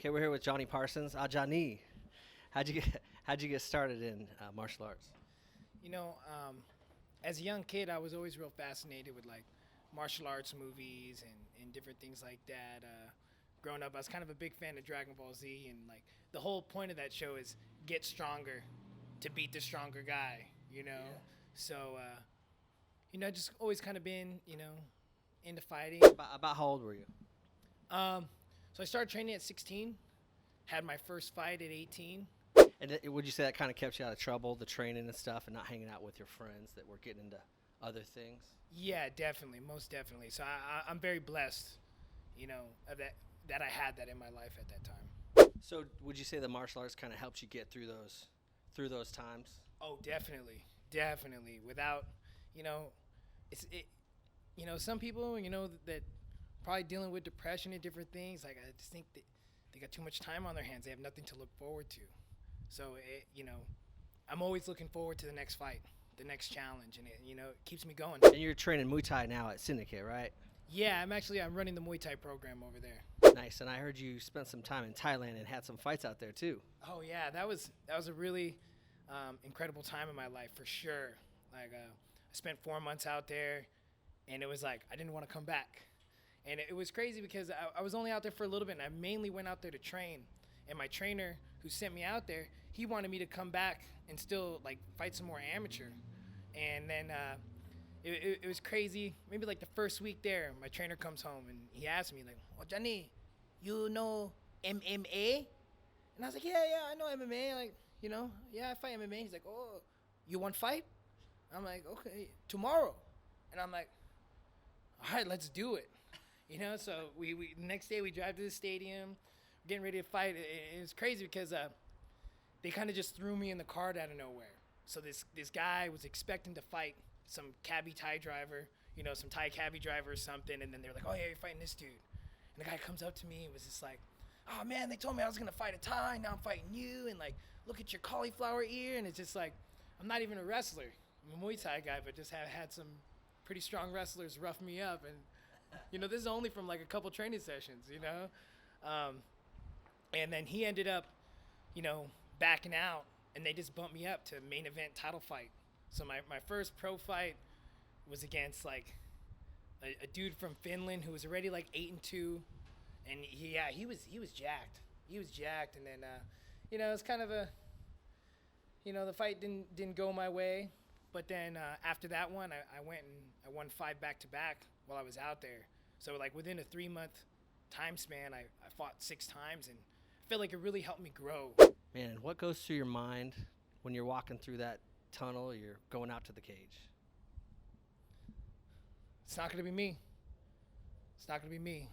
Okay, we're here with Jonny Parsons. Jonny, how'd you get started in martial arts? You know, as a young kid, I was always real fascinated with like martial arts movies and different things like that. Growing up, I was kind of a big fan of Dragon Ball Z, and like the whole point of that show is get stronger to beat the stronger guy. Yeah. So just always kind of been into fighting. About how old were you? So I started training at 16, had my first fight at 18. And would you say that kind of kept you out of trouble, the training and stuff, and not hanging out with your friends that were getting into other things? Yeah, definitely, most definitely. So I'm very blessed, of that I had that in my life at that time. So would you say the martial arts kind of helped you get through those times? Oh, definitely, definitely. Without, some people, that probably dealing with depression and different things. Like I just think that they got too much time on their hands. They have nothing to look forward to. So I'm always looking forward to the next fight, the next challenge, and it keeps me going. And you're training Muay Thai now at Syndicate, right? Yeah, I'm running the Muay Thai program over there. Nice. And I heard you spent some time in Thailand and had some fights out there too. Oh yeah, that was a really incredible time in my life for sure. Like I spent 4 months out there, and it was like I didn't want to come back, and it was crazy because I was only out there for a little bit, and I mainly went out there to train. And my trainer who sent me out there, he wanted me to come back and still like fight some more amateur. And then it was crazy. Maybe like the first week there, my trainer comes home and he asked me like, "Oh, Jonny, you know MMA?" And I was like, "Yeah, I know MMA. Like, yeah, I fight MMA." He's like, "Oh, you want to fight?" I'm like, "Okay, tomorrow." And I'm like, "All right, let's do it." So we the next day we drive to the stadium, getting ready to fight. It was crazy because they kind of just threw me in the card out of nowhere. So this guy was expecting to fight some cabbie Thai driver, some Thai cabbie driver or something, and then they're like, "Oh yeah, you're fighting this dude." And the guy comes up to me and was just like, "Oh man, they told me I was gonna fight a Thai, now I'm fighting you, and like, look at your cauliflower ear." And it's just like, I'm not even a wrestler. I'm a Muay Thai guy, but just have had some pretty strong wrestlers rough me up, and this is only from like a couple training sessions, and then he ended up, backing out, and they just bumped me up to main event title fight. So my first pro fight was against like a dude from Finland who was already like 8-2, and he was jacked. He was jacked, and then it was kind of a, the fight didn't go my way, but then after that one, I went and I won 5 back-to-back while I was out there. So like within a 3-month time span, I fought 6 times, and I felt like it really helped me grow. Man, what goes through your mind when you're walking through that tunnel, you're going out to the cage? It's not going to be me. It's not going to be me.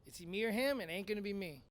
It's me or him, and it ain't going to be me.